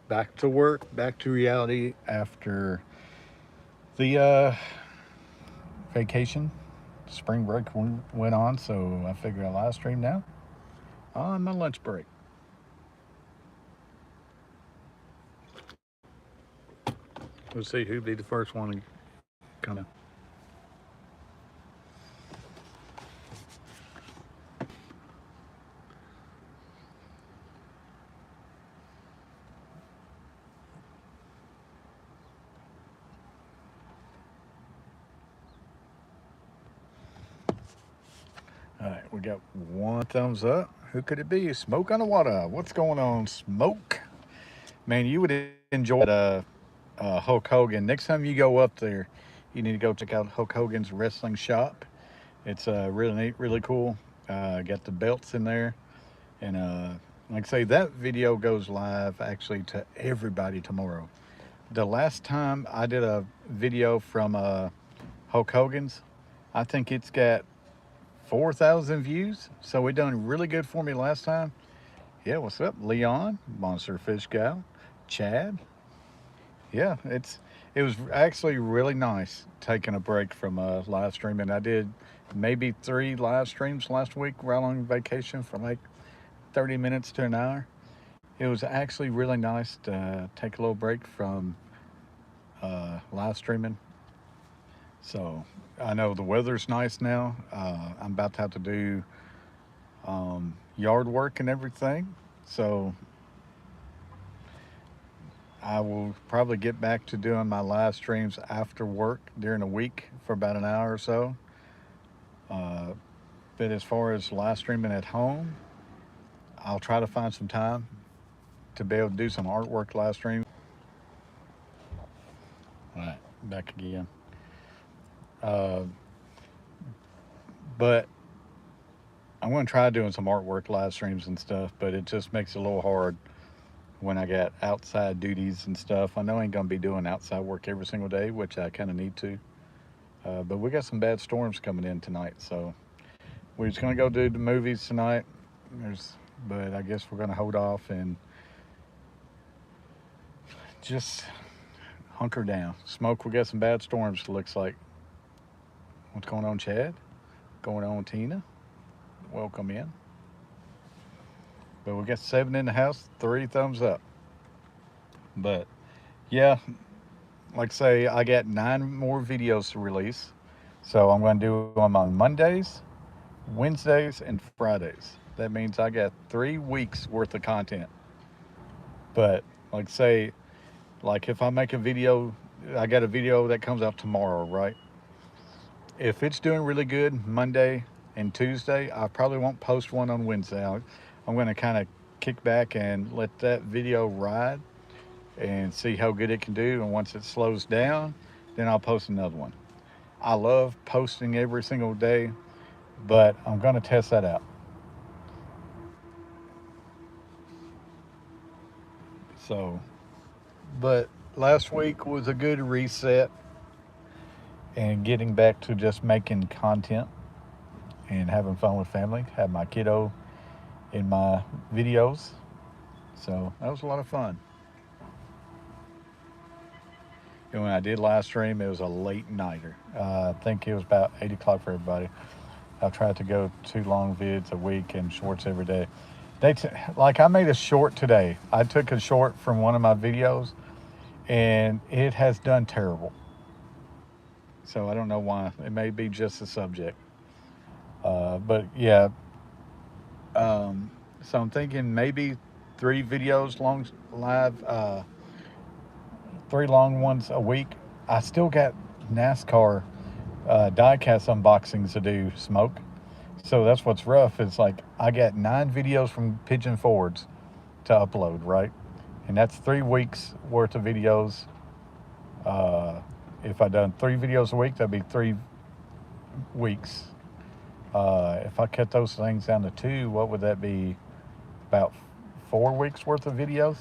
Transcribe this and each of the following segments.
back to work, back to reality after the vacation. Spring break went on, so I figured I'll live stream now on my lunch break. We'll see who'd be the first one to come in. All right, we got one thumbs up. Who could it be? Smoke on the water. What's going on, Smoke? Man, you would enjoy that Hulk Hogan. Next time you go up there, you need to go check out Hulk Hogan's wrestling shop. It's really neat, really cool. Got the belts in there. And like I say, that video goes live actually to everybody tomorrow. The last time I did a video from Hulk Hogan's, I think it's got 4,000 views. So it done really good for me last time. Yeah, what's up, Leon, Monster Fish Gal, Chad? Yeah, it was actually really nice taking a break from live streaming. I did maybe 3 live streams last week while on vacation for like 30 minutes to an hour. It was actually really nice to take a little break from live streaming. So I know the weather's nice now. I'm about to have to do yard work and everything. So I will probably get back to doing my live streams after work during the week for about an hour or so. Uh, but as far as live streaming at home, I'll try to find some time to be able to do some artwork live streams. All right, back again. Uh, but I'm going to try doing some artwork live streams and stuff, but it just makes it a little hard when I got outside duties and stuff. I know I ain't going to be doing outside work every single day, which I kind of need to. But we got some bad storms coming in tonight, so we're just going to go do the movies tonight. But I guess we're going to hold off and just hunker down. Smoke, we got some bad storms, it looks like. What's going on, Chad? Going on, Tina? Welcome in. But we got 7 in the house, 3 thumbs up. But yeah, like I say, I got 9 more videos to release. So I'm going to do them on Mondays, Wednesdays, and Fridays. That means I got 3 weeks worth of content. But like I say, like if I make a video, I got a video that comes out tomorrow, right? If it's doing really good Monday and Tuesday, I probably won't post one on Wednesday. I'm going to kind of kick back and let that video ride and see how good it can do. And once it slows down, then I'll post another one. I love posting every single day, but I'm going to test that out. So, but last week was a good reset and getting back to just making content and having fun with family. Had my kiddo in my videos. So that was a lot of fun. And when I did live stream, it was a late nighter. I think it was about 8 o'clock for everybody. I tried to go 2 long vids a week and shorts every day. Like I made a short today. I took a short from one of my videos and it has done terrible. So I don't know why. It may be just the subject. But yeah, so I'm thinking maybe 3 videos long live, 3 long ones a week. I still got NASCAR diecast unboxings to do, Smoke. So that's what's rough. It's like I got 9 videos from Pigeon Forwards to upload, right? And that's 3 weeks worth of videos. If I done 3 videos a week, that'd be 3 weeks. If I cut those things down to 2, what would that be? About 4 weeks worth of videos.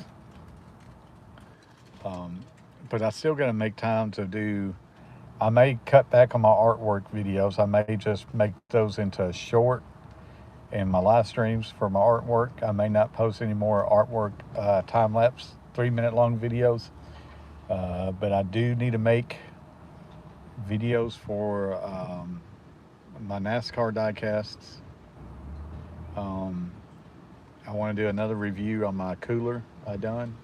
But I still got to make time to do. I may cut back on my artwork videos. I may just make those into a short and my live streams for my artwork. I may not post any more artwork time lapse 3-minute long videos. But I do need to make videos for my NASCAR diecasts. Um, I want to do another review on my cooler I've done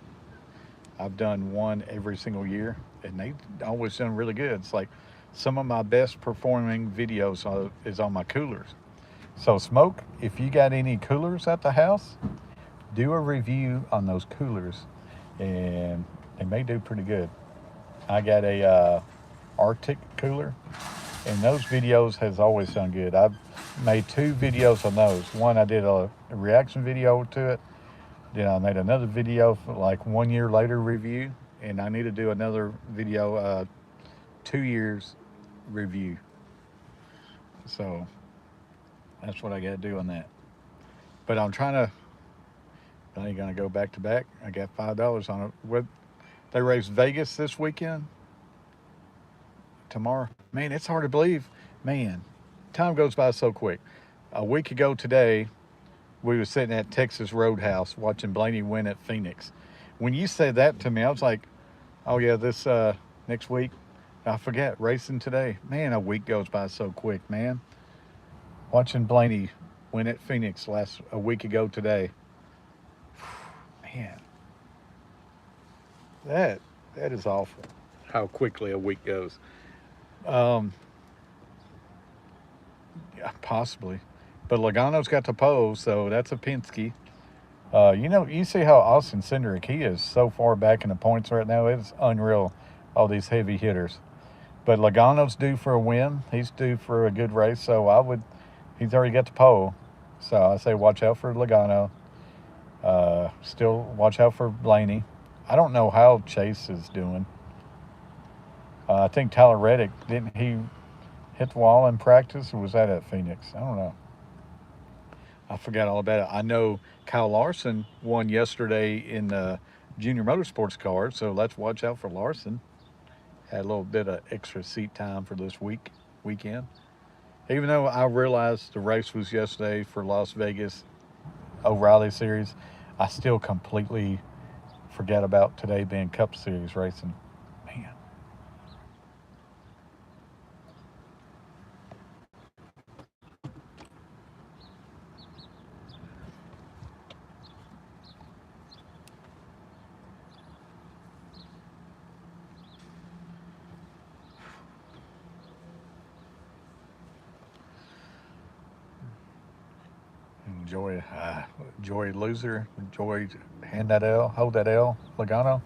one every single year, and they always done really good. It's like some of my best performing videos is on my coolers. So, Smoke, if you got any coolers at the house, do a review on those coolers, and they may do pretty good. I got a Arctic cooler, and those videos has always done good. I've made 2 videos on those. One, I did a reaction video to it. Then I made another video for like 1 year later review, and I need to do another video 2 years review. So that's what I got to do on that. But I'm trying to. I ain't gonna go back to back. I got $5 on it. What they race Vegas this weekend, tomorrow. Man, it's hard to believe. Man, time goes by so quick. A week ago today, we were sitting at Texas Roadhouse watching Blaney win at Phoenix. When you said that to me, I was like, "Oh yeah, this next week." I forget racing today. Man, a week goes by so quick, man. Watching Blaney win at Phoenix a week ago today. Man, that that is awful. How quickly a week goes. Um, yeah, possibly, but Logano's got the pole, so that's a Penske. You see how Austin Cindric, he is so far back in the points right now. It's unreal, all these heavy hitters. But Logano's due for a win. He's due for a good race. So he's already got the pole. So I say watch out for Logano. Still watch out for Blaney. I don't know how Chase is doing. I think Tyler Reddick, didn't he hit the wall in practice, or was that at Phoenix? I don't know. I forgot all about it. I know Kyle Larson won yesterday in the junior motorsports car, so let's watch out for Larson. Had a little bit of extra seat time for this weekend. Even though I realized the race was yesterday for Las Vegas O'Reilly Series, I still completely forget about today being Cup Series racing. Man, enjoy, enjoy loser, enjoy hand that L, hold that L, Logano.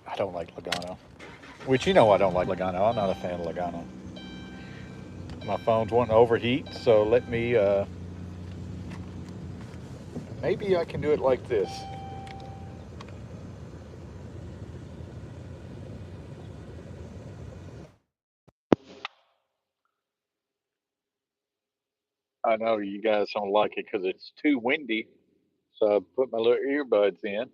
I don't like Logano. Which I don't like Logano. I'm not a fan of Logano. My phone's wanting to overheat, so let me. Maybe I can do it like this. I know you guys don't like it because it's too windy, so I put my little earbuds in.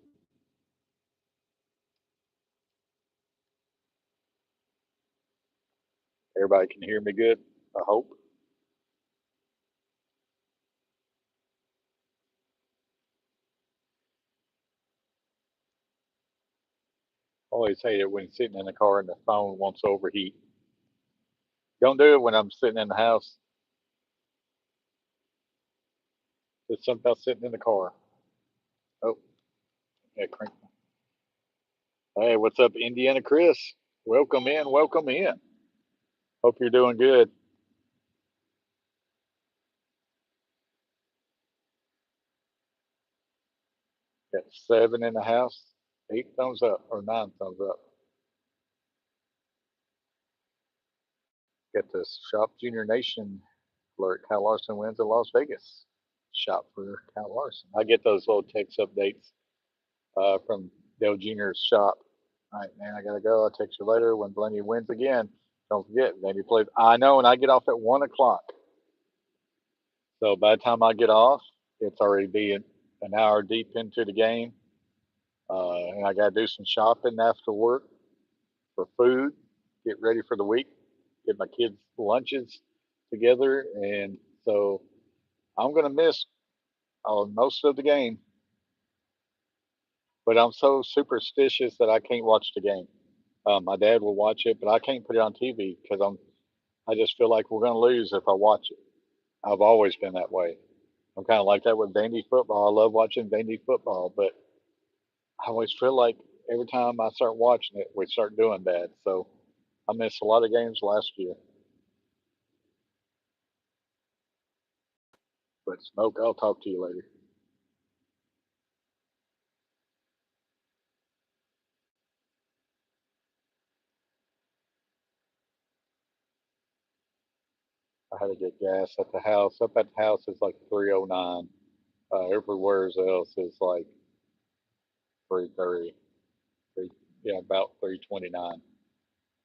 Everybody can hear me good, I hope. I always hate it when sitting in the car and the phone wants to overheat. Don't do it when I'm sitting in the house. There's something about sitting in the car. Oh, yeah, crank. Hey, what's up, Indiana Chris? Welcome in, welcome in. Hope you're doing good. Got 7 in the house, 8 thumbs up, or 9 thumbs up. Got this Shop Junior Nation alert. Kyle Larson wins at Las Vegas. Shop for Kyle Larson. I get those little text updates from Dale Jr.'s shop. All right, man, I gotta go. I'll text you later when Blaney wins again. Don't forget, Blaney plays. I know, and I get off at 1 o'clock. So by the time I get off, it's already being an hour deep into the game, and I gotta do some shopping after work for food, get ready for the week, get my kids' lunches together, and so I'm gonna miss most of the game. but I'm so superstitious that I can't watch the game. My dad will watch it, but I can't put it on TV because I just feel like we're going to lose if I watch it. I've always been that way. I'm kind of like that with bandy football. I love watching bandy football, but I always feel like every time I start watching it, we start doing bad. So I missed a lot of games last year. But Smoke, I'll talk to you later. I had to get gas at the house. Up at the house is like 309. Everywhere else is like 330. Yeah, about 329.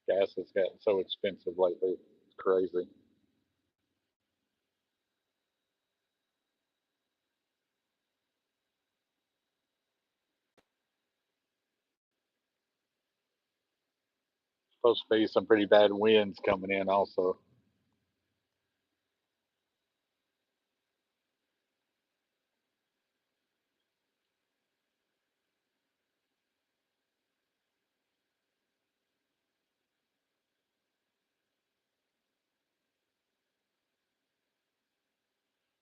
Gas has gotten so expensive lately. It's crazy. Supposed to be some pretty bad winds coming in also.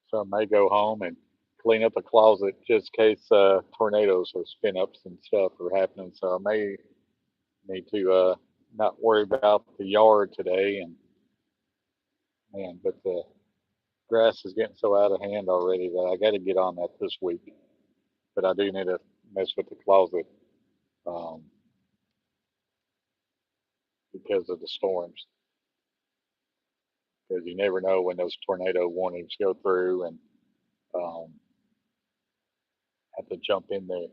So I may go home and clean up the closet just in case tornadoes or spin ups and stuff are happening. So I may need to not worry about the yard today. And man, but the grass is getting so out of hand already that I got to get on that this week. But I do need to mess with the closet um, because of the storms. Because you never know when those tornado warnings go through and um, have to jump in there.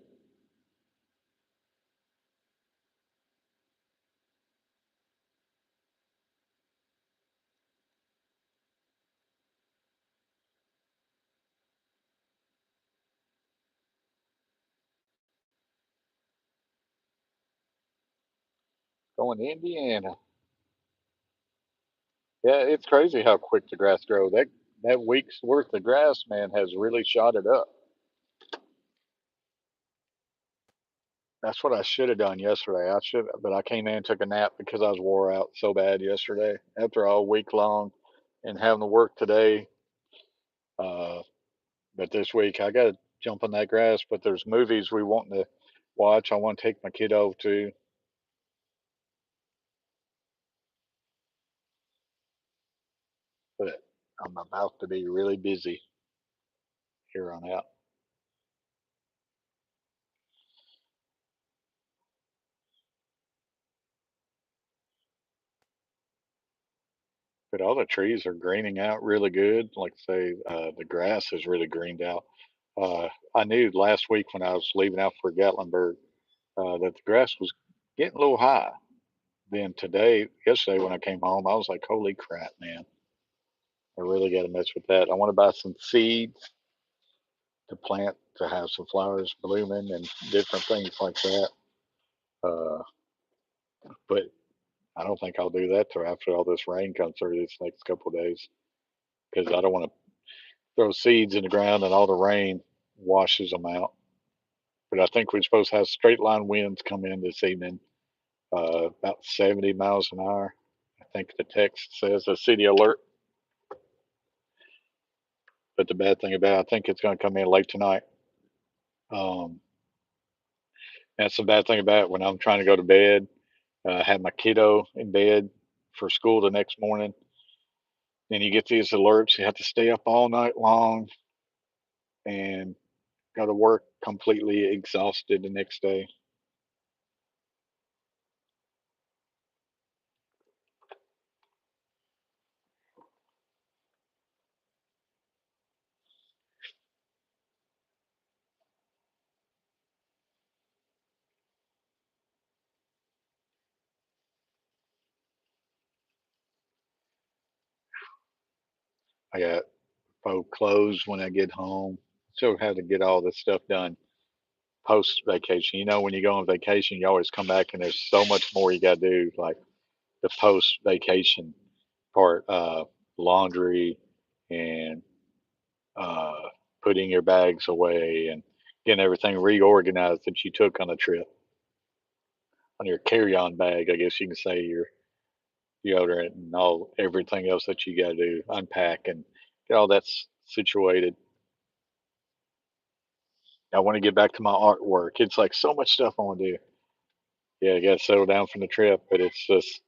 Going to Indiana. Yeah, it's crazy how quick the grass grows. That week's worth of grass, man, has really shot it up. That's what I should have done yesterday. I should, but I came in and took a nap because I was wore out so bad yesterday. After all week long, and having to work today. Uh, but this week I got to jump on that grass. But there's movies we want to watch. I want to take my kiddo to, but I'm about to be really busy here on out. But all the trees are greening out really good. Like say, the grass is really greened out. I knew last week when I was leaving out for Gatlinburg that the grass was getting a little high. Then today, yesterday when I came home, I was like, "Holy crap, man! I really got to mess with that." I want to buy some seeds to plant to have some flowers blooming and different things like that. Uh, but I don't think I'll do that till after all this rain comes through this next couple of days because I don't want to throw seeds in the ground and all the rain washes them out. But I think we're supposed to have straight line winds come in this evening, about 70 miles an hour. I think the text says a city alert. But the bad thing about it, I think it's going to come in late tonight. Um, that's the bad thing about it when I'm trying to go to bed, have my kiddo in bed for school the next morning. Then you get these alerts. You have to stay up all night long and go to work completely exhausted the next day. I got fold clothes when I get home. Still have to get all this stuff done post vacation. You know, when you go on vacation, you always come back and there's so much more you got to do, like the post vacation part, laundry and uh, putting your bags away and getting everything reorganized that you took on a trip on your carry-on bag. I guess you can say your deodorant and all everything else that you got to do, unpack and get all that situated. I want to get back to my artwork. It's like so much stuff I want to do. Yeah, I got to settle down from the trip, but it's just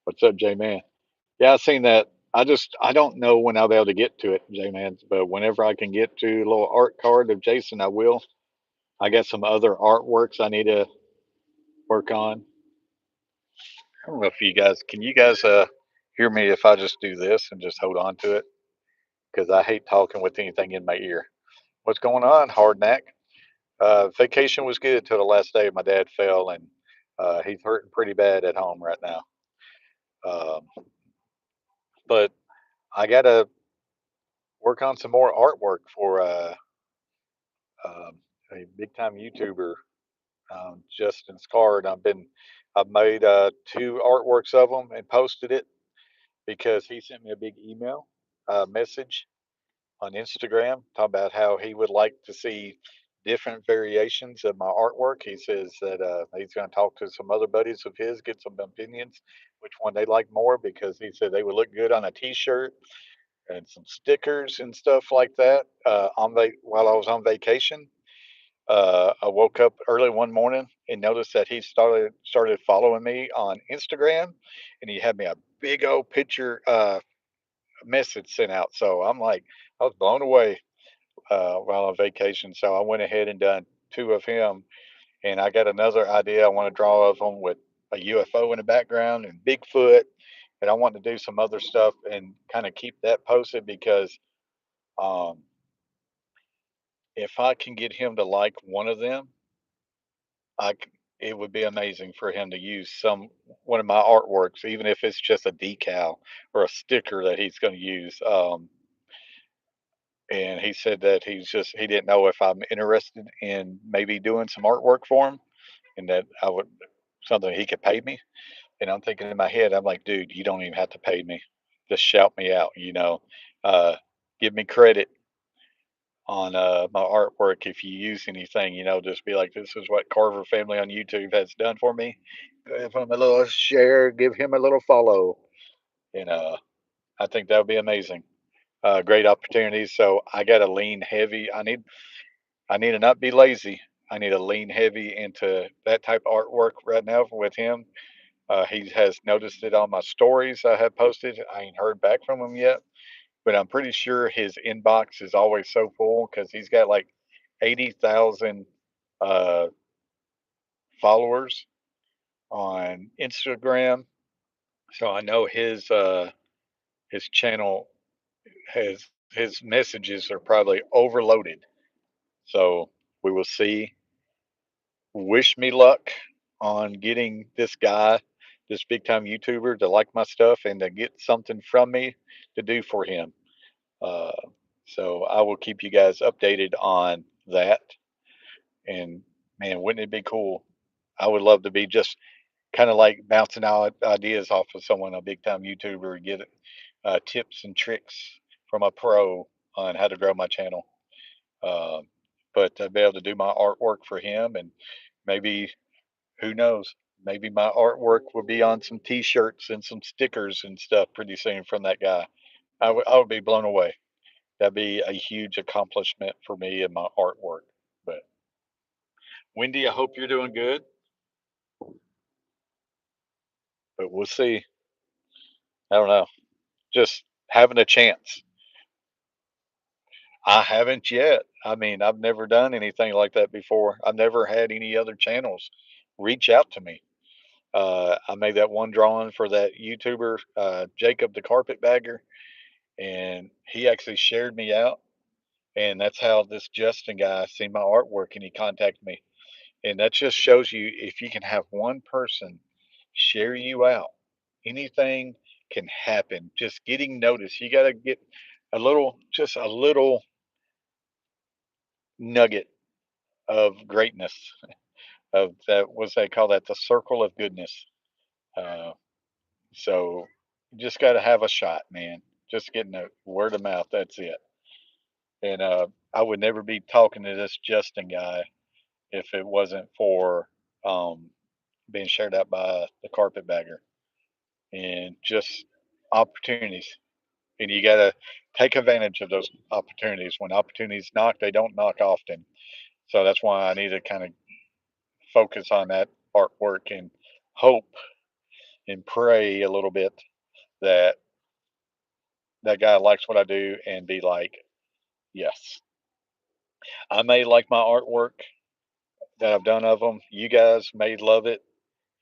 what's up, J Man? Yeah, I seen that. I don't know when I'll be able to get to it, J Man, but whenever I can get to a little art card of Jason, I will. I got some other artworks I need to work on. I don't know if you guys hear me if I just do this and just hold on to it because I hate talking with anything in my ear. What's going on, Hardnack? Vacation was good till the last day. My dad fell and he's hurting pretty bad at home right now. Um, but I got to work on some more artwork for um, a big time YouTuber, Justin's card. I've made two artworks of them and posted it because he sent me a big email message on Instagram talking about how he would like to see different variations of my artwork. He says that he's going to talk to some other buddies of his, get some opinions, which one they like more, because he said they would look good on a T-shirt and some stickers and stuff like that. While I was on vacation, I woke up early one morning and noticed that he started following me on Instagram, and he had me a big old picture message sent out. So I'm like, I was blown away while on vacation. So I went ahead and done two of him, and I got another idea. I want to draw of him with a UFO in the background and Bigfoot, and I want to do some other stuff and kind of keep that posted because um, if I can get him to like one of them, it would be amazing for him to use one of my artworks, even if it's just a decal or a sticker that he's going to use. And he said that he didn't know if I'm interested in maybe doing some artwork for him, and that I would something he could pay me. And I'm thinking in my head, I'm like, dude, you don't even have to pay me. Just shout me out, uh, give me credit on my artwork if you use anything, just be like, this is what Carver Family on YouTube has done for me. Give him a little share, give him a little follow, and I think that would be amazing. Great opportunities. So I got to lean heavy. I need to not be lazy. I need to lean heavy into that type of artwork right now with him. He has noticed it on my stories I have posted. I ain't heard back from him yet, but I'm pretty sure his inbox is always so full because he's got like 80,000 uh, followers on Instagram. So I know his channel his messages are probably overloaded. So we will see. Wish me luck on getting this guy, this big time YouTuber, to like my stuff and to get something from me to do for him. Uh, so I will keep you guys updated on that. And man, wouldn't it be cool? I would love to be just kind of like bouncing out ideas off of someone, a big time YouTuber, get tips and tricks from a pro on how to grow my channel. Um, but to be able to do my artwork for him, and maybe, who knows, maybe my artwork will be on some T-shirts and some stickers and stuff pretty soon from that guy. I would be blown away. That'd be a huge accomplishment for me and my artwork. But Wendy, I hope you're doing good. But we'll see. I don't know. Just having a chance. I haven't yet. I mean, I've never done anything like that before. I've never had any other channels reach out to me. I made that one drawing for that YouTuber, Jacob the Carpetbagger, and he actually shared me out. And that's how this Justin guy seen my artwork and he contacted me. And that just shows you, if you can have one person share you out, anything can happen. Just getting noticed. You got to get just a little nugget of greatness, of that, what's they call that? The circle of goodness. Uh, so you just got to have a shot, man. Just getting a word of mouth. That's it. And I would never be talking to this Justin guy if it wasn't for um, being shared out by the carpetbagger and just opportunities. And you got to take advantage of those opportunities. When opportunities knock, they don't knock often. So that's why I need to kind of focus on that artwork and hope and pray a little bit that that guy likes what I do and be like, yes, I may like my artwork that I've done of them. You guys may love it.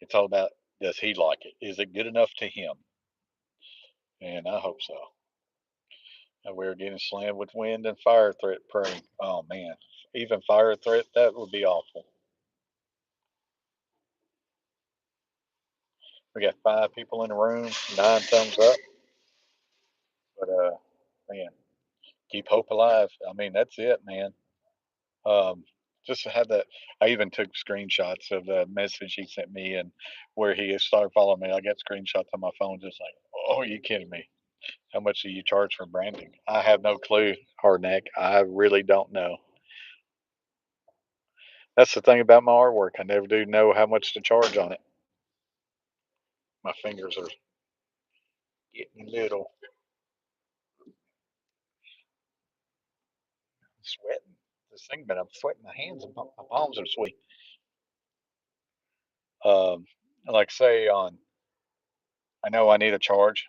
It's all about, does he like it? Is it good enough to him? And I hope so. And we're getting slammed with wind and fire threat praying. Oh man, even fire threat, that would be awful. We got 5 people in the room, 9 thumbs up. But man, keep hope alive. I mean, that's it, man. Um, just to have that. I even took screenshots of the message he sent me and where he started following me. I got screenshots on my phone, just like, oh, are you kidding me? How much do you charge for branding? I have no clue, Hardneck. I really don't know. That's the thing about my artwork. I never do know how much to charge on it. My fingers are getting little, sweating. This thing, but I'm sweating my hands and my palms are sweaty. Um, like say on, I know I need a charge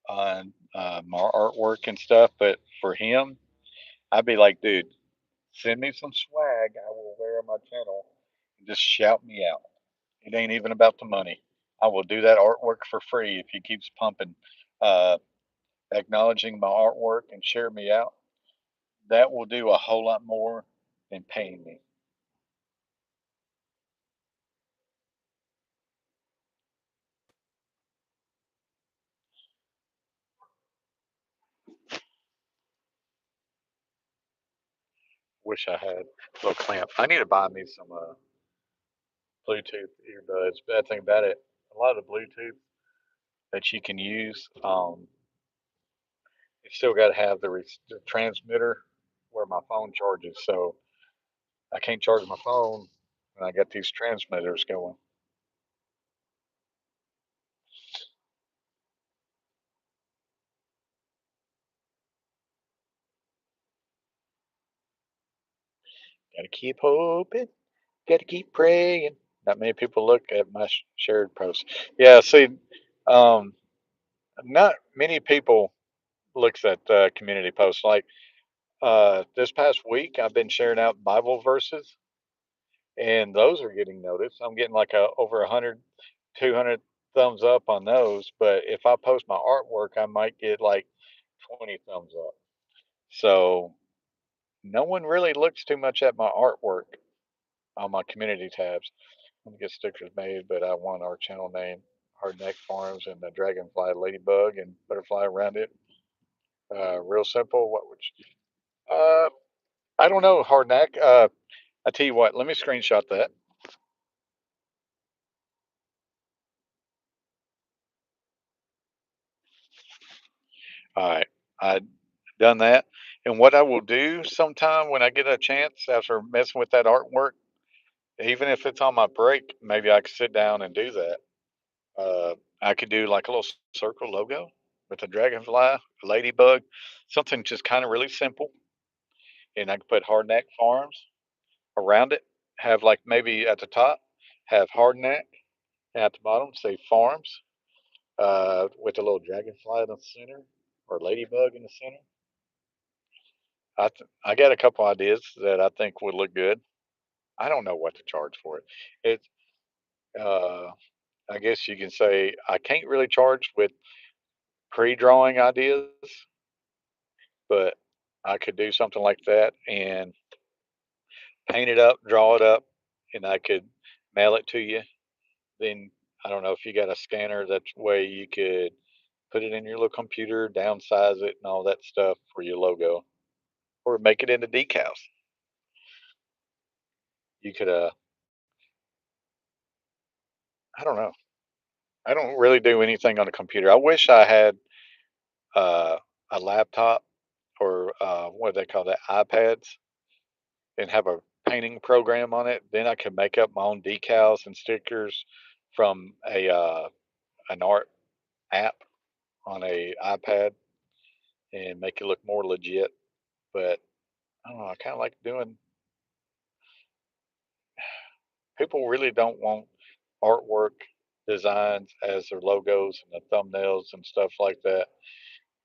on my artwork and stuff, but for him, I'd be like, dude, send me some swag. I will wear on my channel and just shout me out. It ain't even about the money. I will do that artwork for free if he keeps pumping, uh, acknowledging my artwork and share me out. That will do a whole lot more than paying me. Wish I had a little clamp. I need to buy me some Bluetooth earbuds. Bad thing about it, a lot of the Bluetooth that you can use, you still got to have the transmitter where my phone charges. So I can't charge my phone, and I got these transmitters going. Got to keep hoping. Got to keep praying. Not many people look at my shared posts. Yeah, see, um, not many people looks at community posts. Like this past week, I've been sharing out Bible verses, and those are getting noticed. I'm getting like over 100, 200 thumbs up on those. But if I post my artwork, I might get like 20 thumbs up. So no one really looks too much at my artwork on my community tabs. I'm gonna get stickers made, but I want our channel name, Hardneck Farms, and the dragonfly ladybug and butterfly around it. Real simple. What would you? I don't know, Hardneck. I tell you what. Let me screenshot that. All right, I done that. And what I will do sometime when I get a chance after messing with that artwork, even if it's on my break, maybe I could sit down and do that. I could do like a little circle logo with a dragonfly, a ladybug, something just kind of really simple. And I could put Hardneck Farms around it. Have like maybe at the top, have Hardneck, and at the bottom say Farms, with a little dragonfly in the center or ladybug in the center. I got a couple ideas that I think would look good. I don't know what to charge for it. It's uh, I guess you can say I can't really charge with pre-drawing ideas, but I could do something like that and paint it up, draw it up, and I could mail it to you. Then I don't know if you got a scanner that way you could put it in your little computer, downsize it, and all that stuff for your logo, or make it into decals. You could, I don't know. I don't really do anything on a computer. I wish I had uh, a laptop or what do they call that, iPads, and have a painting program on it. Then I can make up my own decals and stickers from a an art app on a iPad and make it look more legit. But I don't know. I kind of like doing. People really don't want artwork designs as their logos and the thumbnails and stuff like that.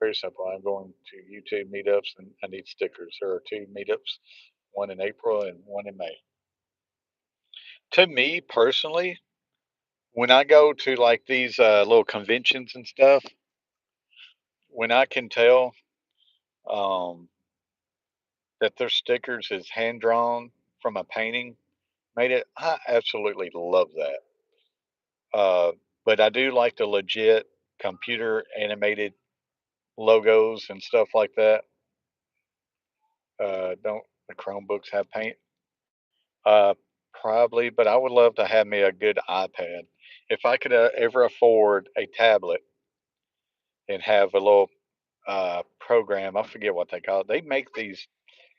Very simple. I'm going to YouTube meetups and I need stickers. There are two meetups, one in April and one in May. To me personally, when I go to like these little conventions and stuff, when I can tell um, that their stickers is hand drawn from a painting made it, I absolutely love that. Uh, but I do like the legit computer animated logos and stuff like that. Don't the Chromebooks have paint? Uh, Probably, but I would love to have me a good iPad. If I could ever afford a tablet and have a little program, I forget what they call it. They make these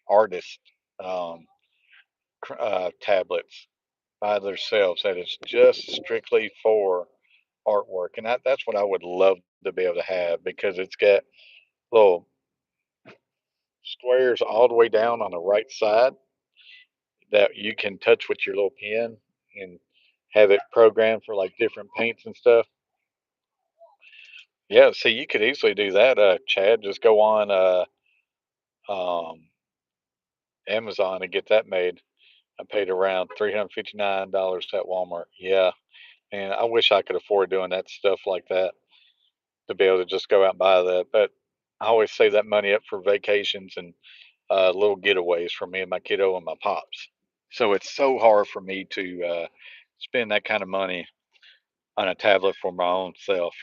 artist um, tablets by themselves that is just strictly for artwork, and that's what I would love to be able to have because it's got little squares all the way down on the right side that you can touch with your little pen and have it programmed for like different paints and stuff. Yeah, see, you could easily do that, Chad. Just go on um, Amazon and get that made. I paid around $359 at Walmart. Yeah, and I wish I could afford doing that stuff like that to be able to just go out and buy that. But I always save that money up for vacations and little getaways for me and my kiddo and my pops. So it's so hard for me to spend that kind of money on a tablet for my own self.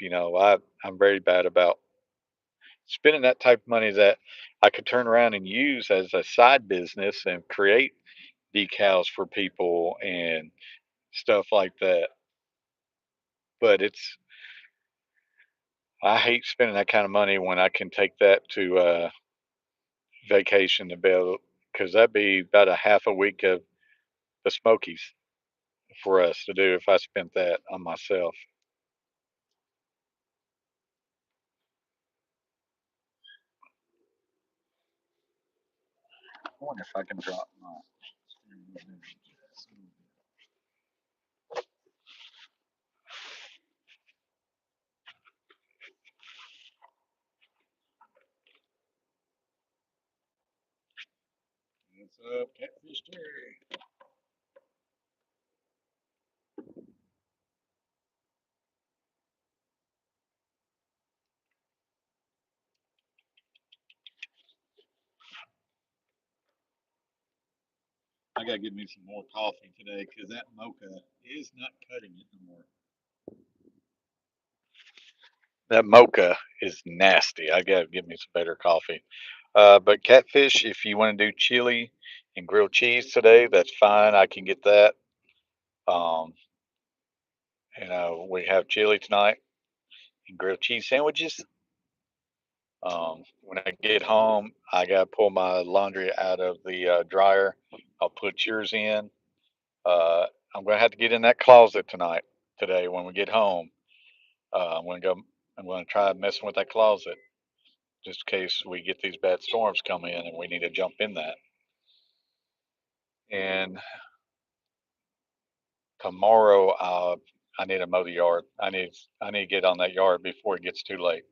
I'm very bad about spending that type of money that I could turn around and use as a side business and create decals for people and stuff like that. But I hate spending that kind of money when I can take that to vacation to be able, because that'd be about a half a week of the Smokies for us to do if I spent that on myself. I wonder if I can drop my. What's up, Catfish Terry? I gotta get me some more coffee today because that mocha is not cutting it no more. That mocha is nasty. I gotta get me some better coffee. But catfish, if you want to do chili and grilled cheese today, that's fine. I can get that. Um, we have chili tonight and grilled cheese sandwiches. When I get home, I gotta pull my laundry out of the dryer. I'll put yours in. Uh, I'm gonna have to get in that closet tonight, today when we get home. I'm gonna go. I'm gonna try messing with that closet just in case we get these bad storms come in and we need to jump in that. And tomorrow, I need to mow the yard. I need to get on that yard before it gets too late,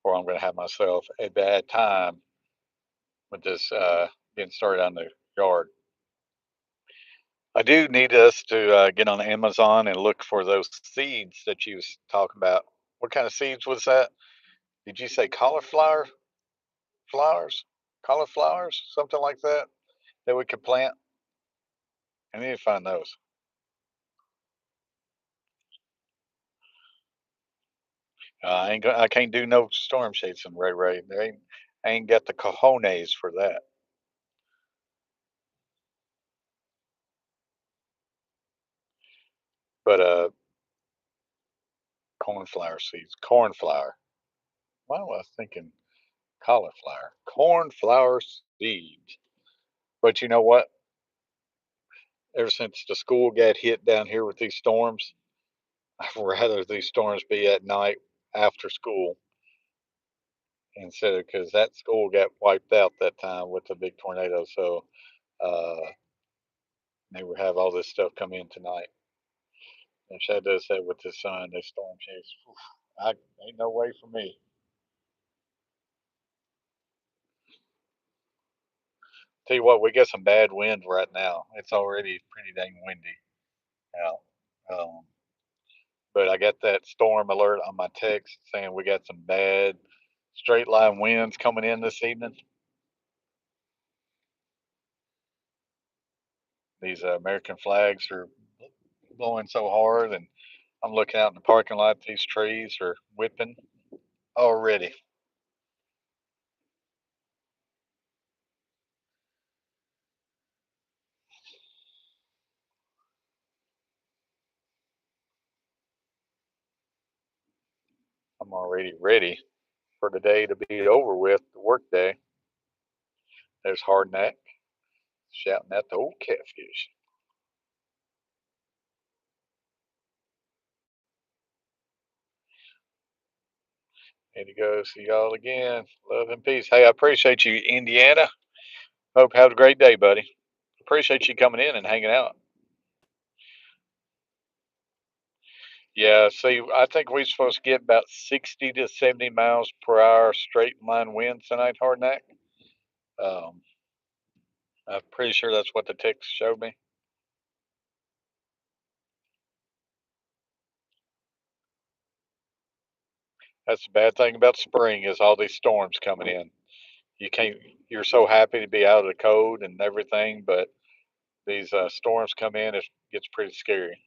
or I'm gonna have myself a bad time with this getting started on the yard. I do need us to get on Amazon and look for those seeds that you was talking about. What kind of seeds was that? Did you say cauliflower flowers? Cauliflowers, something like that, that we could plant? I need to find those. I can't do no storm shades in Ray Ray. I ain't got the cojones for that. But cornflower seeds, cornflower. Why was I thinking Cauliflower, cornflower seeds. But you know what? Ever since the school got hit down here with these storms, I'd rather these storms be at night after school instead of because that school got wiped out that time with the big tornado. So uh, they would have all this stuff come in tonight. And Shad does that with his son. They storm chase. I ain't no way for me. Tell you what, we got some bad wind right now. It's already pretty dang windy now. But I got that storm alert on my text saying we got some bad straight line winds coming in this evening. These American flags are blowing so hard, and I'm looking out in the parking lot. These trees are whipping already. I'm already ready for the day to be over with, the work day. There's Hardneck shouting at the old catfish. Here to go. See y'all again. Love and peace. Hey, I appreciate you, Indiana. Hope you have a great day, buddy. Appreciate you coming in and hanging out. Yeah, see, I think we're supposed to get about 60 to 70 miles per hour straight line winds tonight, Hardneck. Um, I'm pretty sure that's what the text showed me. That's the bad thing about spring is all these storms coming in. You can't. You're so happy to be out of the cold and everything, but these storms come in, it gets pretty scary.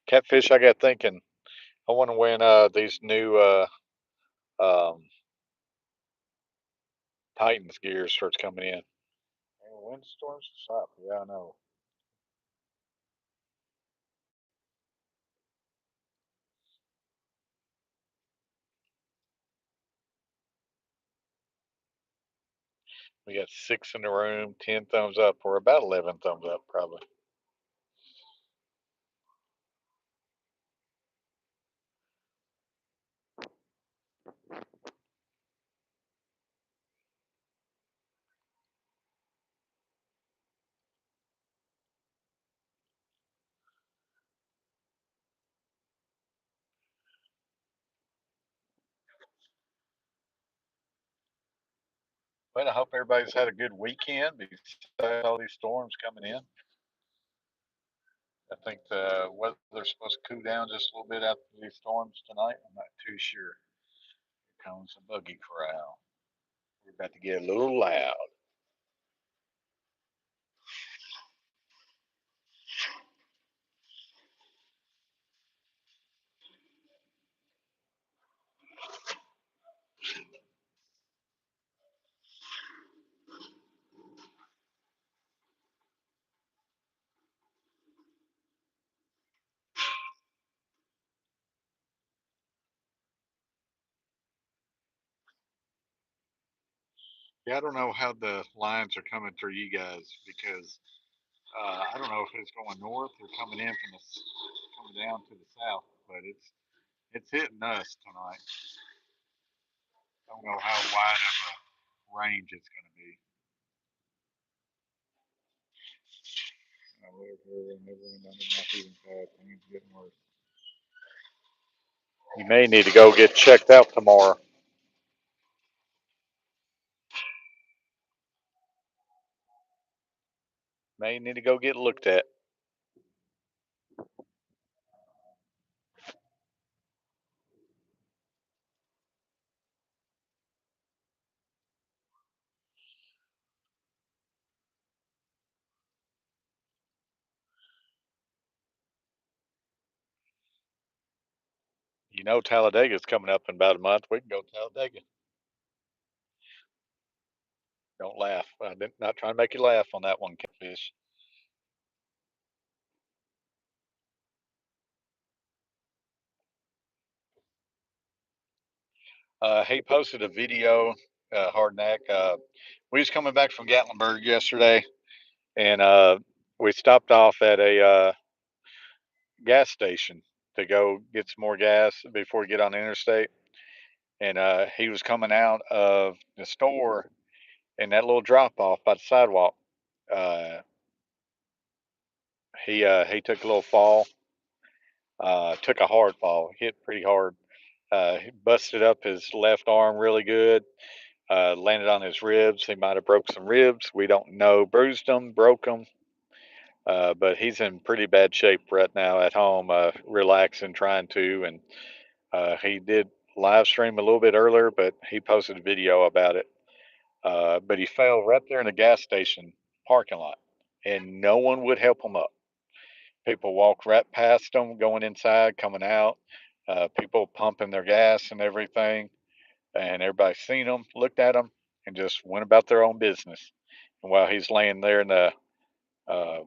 Catfish, I got thinking. I wonder when these new um, Titans gear starts coming in. Windstorms stop. Yeah, I know. We got 6 in the room, 10 thumbs up, or about 11 thumbs up, probably. Well, I hope everybody's had a good weekend besides all these storms coming in. I think the weather's supposed to cool down just a little bit after these storms tonight. I'm not too sure. Here comes the buggy corral. We're about to get a little loud. Yeah, I don't know how the lines are coming through you guys because I don't know if it's going north or coming in from coming down to the south, but it's hitting us tonight. Don't know how wide of a range it's going to be. You may need to go get checked out tomorrow. May need to go get looked at. You know Talladega's coming up in about a month. We can go to Talladega. Don't laugh. I did not trying to make you laugh on that one, Catfish. He posted a video, Hardneck. We was coming back from Gatlinburg yesterday, and we stopped off at a gas station to go get some more gas before we get on the interstate. And he was coming out of the store, and that little drop off by the sidewalk. Uh, he took a little fall, took a hard fall, hit pretty hard. He busted up his left arm really good. Landed on his ribs. He might have broke some ribs. We don't know. Bruised them, broke them. But he's in pretty bad shape right now at home, relaxing, trying to. And he did live stream a little bit earlier, but he posted a video about it. But he fell right there in the gas station parking lot, and no one would help him up. People walked right past him, going inside, coming out. People pumping their gas and everything, and everybody seen him, looked at him, and just went about their own business. And while he's laying there in the uh,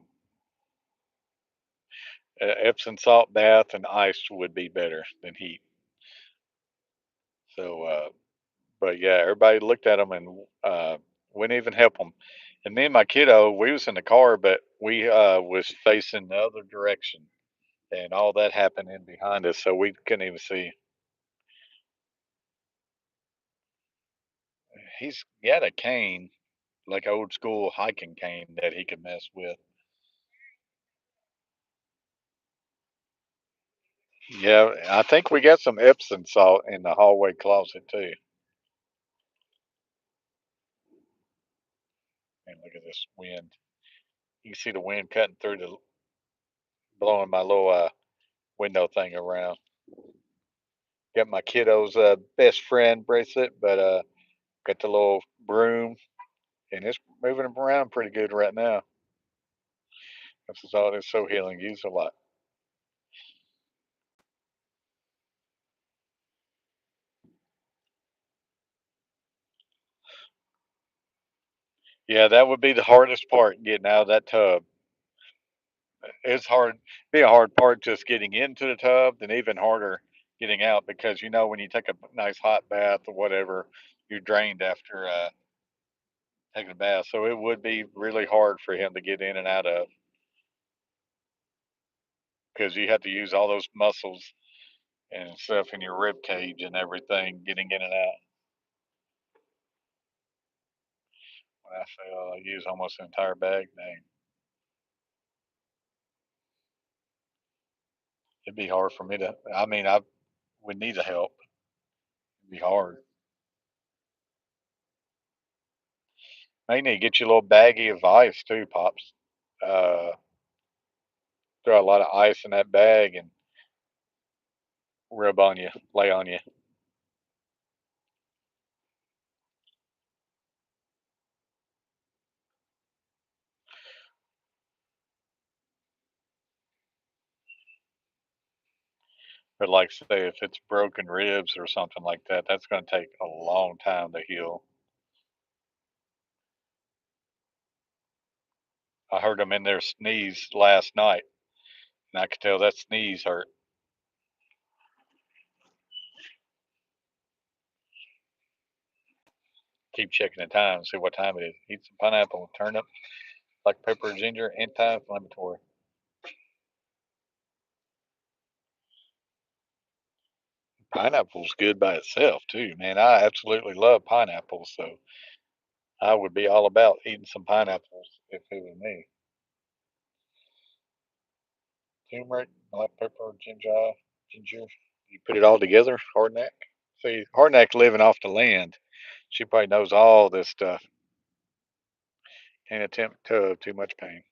Epsom salt bath, and ice would be better than heat. So, but yeah, everybody looked at him and wouldn't even help him. And me and my kiddo, we was in the car, but we was facing the other direction, and all that happened in behind us, so we couldn't even see. He's got a cane, like old school hiking cane that he could mess with. Yeah, I think we got some Epsom salt in the hallway closet too. And look at this wind. You can see the wind cutting through the blowing my little window thing around. Got my kiddo's best friend bracelet, but got the little broom, and it's moving them around pretty good right now. This is all it's so healing. Use a lot. Yeah, that would be the hardest part, getting out of that tub. It's hard, be a hard part just getting into the tub, and even harder getting out, because when you take a nice hot bath or whatever, you're drained after taking a bath. So it would be really hard for him to get in and out of, because you have to use all those muscles and stuff in your rib cage and everything getting in and out. When I say I use almost the entire bag, dang, it'd be hard for me to. I mean, I would need the help. It'd be hard. May need to get you a little baggie of ice too, pops. Uh, Throw a lot of ice in that bag and rub on you, lay on you. But like say, if it's broken ribs or something like that, that's going to take a long time to heal. I heard him in there sneeze last night, and I could tell that sneeze hurt. Keep checking the time, see what time it is. Eat some pineapple, turnip, black pepper, ginger, anti-inflammatory. Pineapple's good by itself too, man. I absolutely love pineapples, so I would be all about eating some pineapples if it was me. Turmeric, black pepper, ginger. You put it all together, Hardneck. See, Hardneck living off the land. She probably knows all this stuff. Can't attempt to too much pain.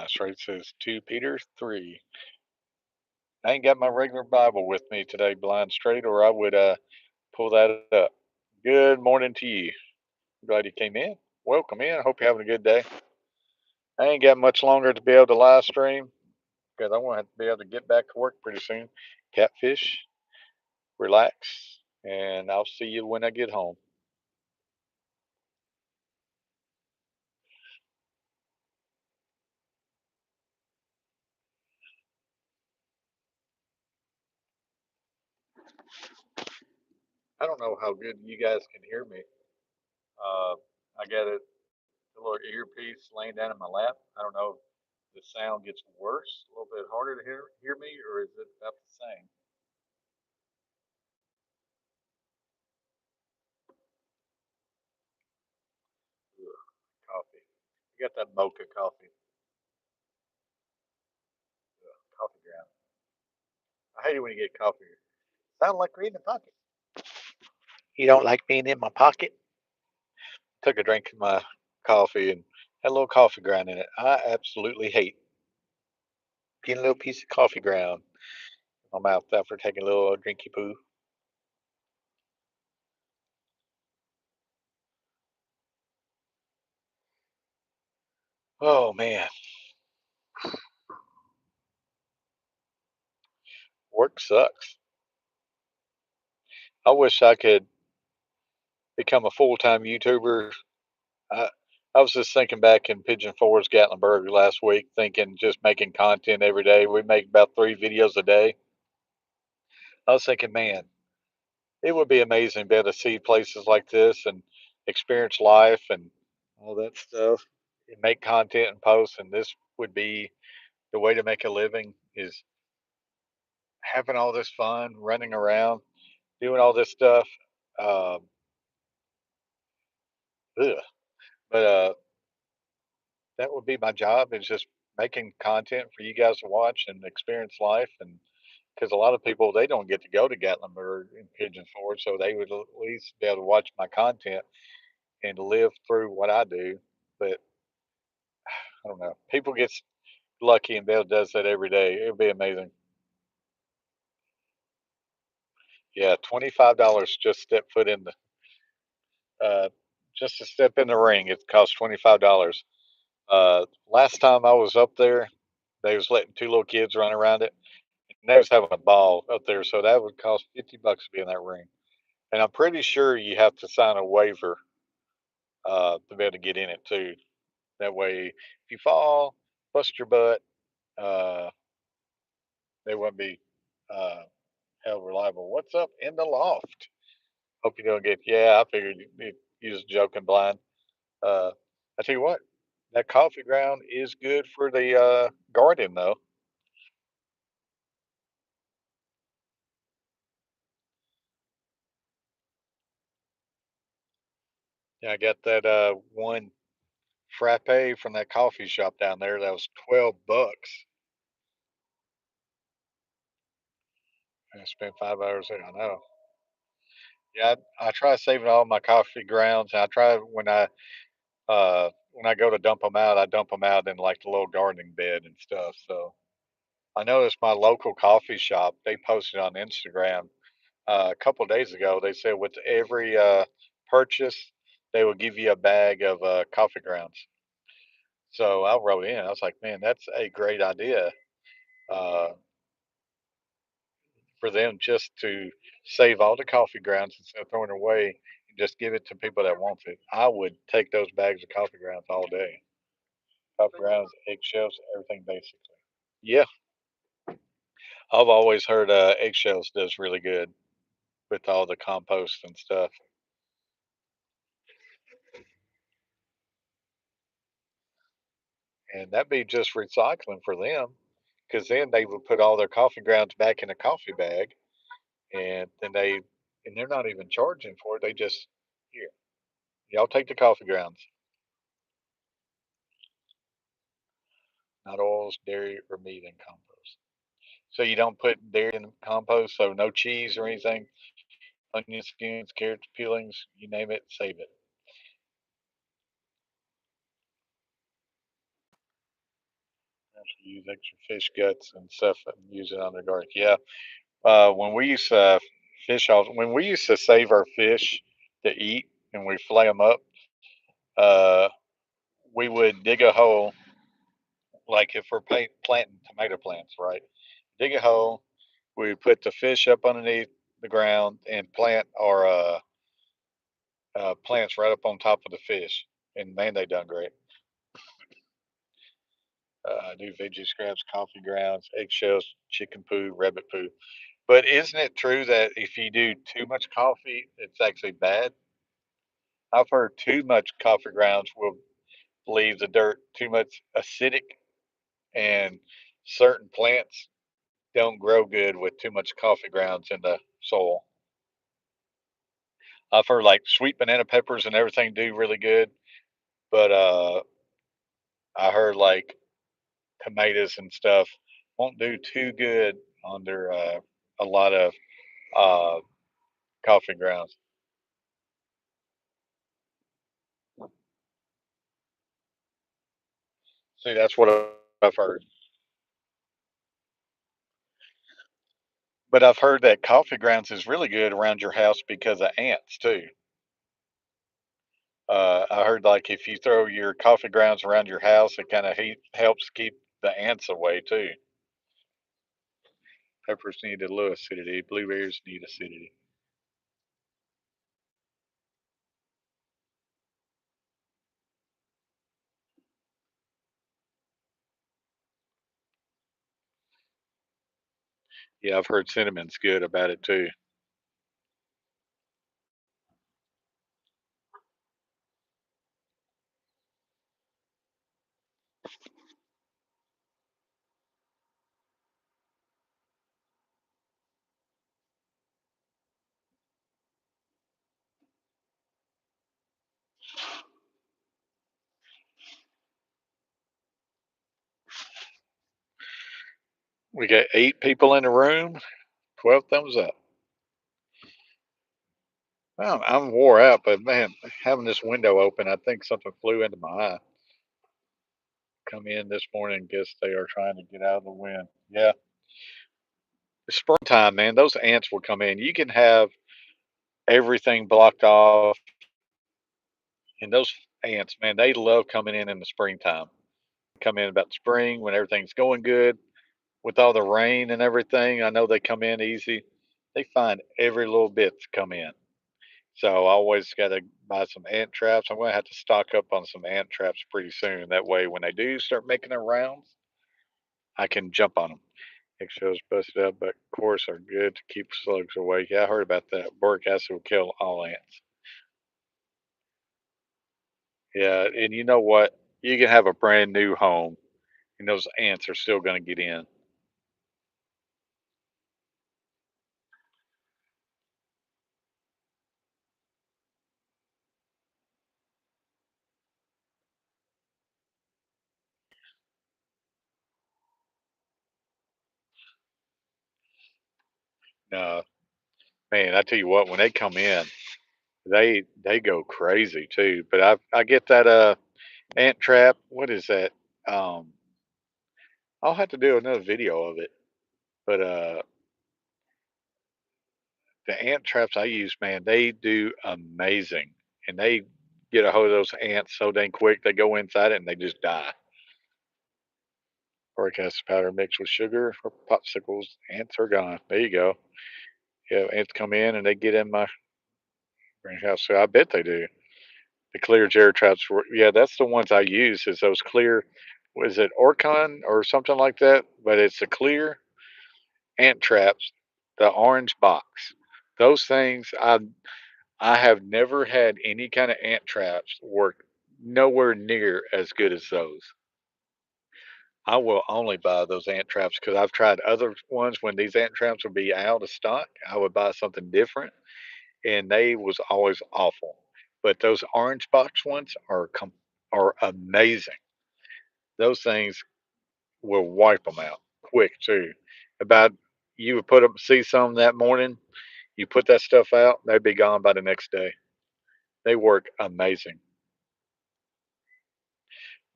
Straight says 2 Peter 3. I ain't got my regular Bible with me today, blind straight, or I would pull that up. Good morning to you. Glad you came in. Welcome in. I hope you're having a good day. I ain't got much longer to be able to live stream, because I want to be able to get back to work pretty soon. Catfish, relax, and I'll see you when I get home. I don't know how good you guys can hear me. Uh, I got a little earpiece laying down in my lap. I don't know if the sound gets worse, a little bit harder to hear me, or is it about the same? Ugh, coffee. You got that mocha coffee, coffee ground. I hate it when you get coffee. Sound like reading a pocket. You don't like being in my pocket? Took a drink of my coffee and had a little coffee ground in it. I absolutely hate getting a little piece of coffee ground in my mouth after taking a little drinky poo. Oh man, work sucks. I wish I could become a full time YouTuber. I, I was just thinking back in Pigeon Forge, Gatlinburg last week, thinking just making content every day. We make about 3 videos a day. I was thinking, man, it would be amazing to be able to see places like this and experience life and all that stuff and make content and post. And this would be the way to make a living is having all this fun, running around, doing all this stuff. Um, ugh. But that would be my job is just making content for you guys to watch and experience life. And because a lot of people, they don't get to go to Gatlinburg and Pigeon Forge, so they would at least be able to watch my content and live through what I do. But I don't know. People get lucky and Bill does that every day. It would be amazing. Yeah, $25 just step foot in the just to step in the ring. It costs $25. Last time I was up there, they was letting two little kids run around it, and they was having a ball up there. So that would cost $50 to be in that ring. And I'm pretty sure you have to sign a waiver to be able to get in it too. That way, if you fall, bust your butt, uh, they wouldn't be uh, held reliable. What's up in the loft? Hope you're doing good. Yeah, I figured you was joking blind. Uh, I tell you what, that coffee ground is good for the garden, though. Yeah, I got that one frappe from that coffee shop down there. That was $12. I spent 5 hours there. I know. Yeah, I try saving all my coffee grounds. I try when I go to dump them out, I dump them out in like the little gardening bed and stuff. So I noticed my local coffee shop. They posted on Instagram a couple of days ago. They said with every purchase, they will give you a bag of coffee grounds. So I wrote in. I was like, man, that's a great idea uh, for them just to save all the coffee grounds instead of throwing it away and just give it to people that want it. I would take those bags of coffee grounds all day. Coffee grounds, eggshells, everything basically. Yeah, I've always heard eggshells does really good with all the compost and stuff. And that'd be just recycling for them, because then they would put all their coffee grounds back in a coffee bag, and then they're not even charging for it. They just here, y'all take the coffee grounds, not oils, dairy, or meat in compost. So you don't put dairy in compost, so no cheese or anything, onion skins, carrot peelings, you name it, save it. Actually use extra fish guts and stuff and use it on the garlic. Yeah, when we used to fish off, when we used to save our fish to eat and we flay them up, uh, we would dig a hole, like if we're planting tomato plants, right? Dig a hole. We would put the fish up underneath the ground and plant our plants right up on top of the fish. And man, they done great. Do veggie scraps, coffee grounds, eggshells, chicken poo, rabbit poo. But isn't it true that if you do too much coffee, it's actually bad? I've heard too much coffee grounds will leave the dirt too much acidic, and certain plants don't grow good with too much coffee grounds in the soil. I've heard like sweet banana peppers and everything do really good, but I heard like tomatoes and stuff won't do too good under a lot of uh, coffee grounds. See, that's what I've heard. But I've heard that coffee grounds is really good around your house because of ants too. I heard like if you throw your coffee grounds around your house, it kind of helps keep the ants away too. Peppers need a little acidity. Blueberries need acidity. Yeah, I've heard cinnamon's good about it too. We got 8 people in the room. 12 thumbs up. I'm wore out, but man, having this window open, I think something flew into my eye. Come in this morning, guess they are trying to get out of the wind. Yeah, it's springtime, man. Those ants will come in. You can have everything blocked off, and those ants, man, they love coming in the springtime. Come in about spring when everything's going good with all the rain and everything. I know they come in easy. They find every little bit to come in. So I always got to buy some ant traps. I'm going to have to stock up on some ant traps pretty soon. That way, when they do start making their rounds, I can jump on them. Eggshells busted up, but of course are good to keep slugs away. Yeah, I heard about that. Boric acid will kill all ants. Yeah, and you know what? You can have a brand new home, and those ants are still going to get in. Uh, Man, I tell you what, when they come in, they go crazy too. But I get that ant trap. What is that? Um, I'll have to do another video of it. But the ant traps I use, man, they do amazing, and they get a hold of those ants so dang quick. They go inside it and they just die. Boric acid powder mixed with sugar for popsicles. Ants are gone. There you go. Yeah, ants come in and they get in my greenhouse. So I bet they do. The clear jar traps were, yeah, that's the ones I use. Is those clear? Was it Orcon or something like that? But it's the clear ant traps, the orange box. Those things I have never had any kind of ant traps work nowhere near as good as those. I will only buy those ant traps because I've tried other ones when these ant traps would be out of stock. I would buy something different, and they was always awful. But those orange box ones are amazing. Those things will wipe them out quick too. About you would put them see some that morning, you put that stuff out, they'd be gone by the next day. They work amazing.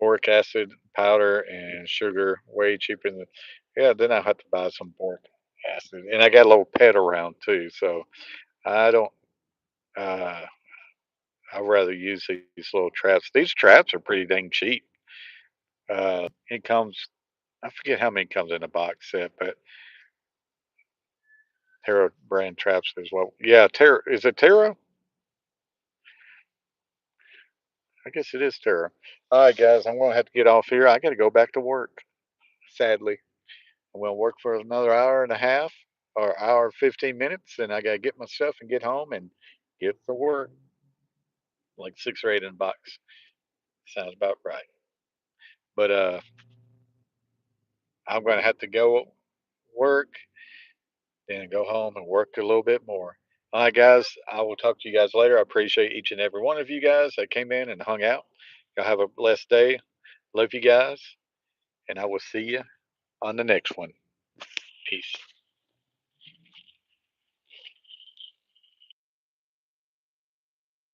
Boric acid powder and sugar, way cheaper than. Yeah, then I have to buy some boric acid, and I got a little pet around too, so I don't. Uh, I'd rather use these little traps. These traps are pretty dang cheap. It comes. I forget how many comes in a box set, but Taro brand traps as well. Yeah, Taro is it Taro? I guess it is Taro. All right, guys, I'm gonna have to get off here. I got to go back to work. Sadly, I'm gonna work for another hour and a half. or hour 15 minutes, and I gotta get my stuff and get home and get to work. Like 6 or 8 in a box. Sounds about right. But I'm gonna have to go work, then go home and work a little bit more. All right, guys. I will talk to you guys later. I appreciate each and every one of you guys that came in and hung out. Y'all have a blessed day. Love you guys, and I will see you on the next one. Peace.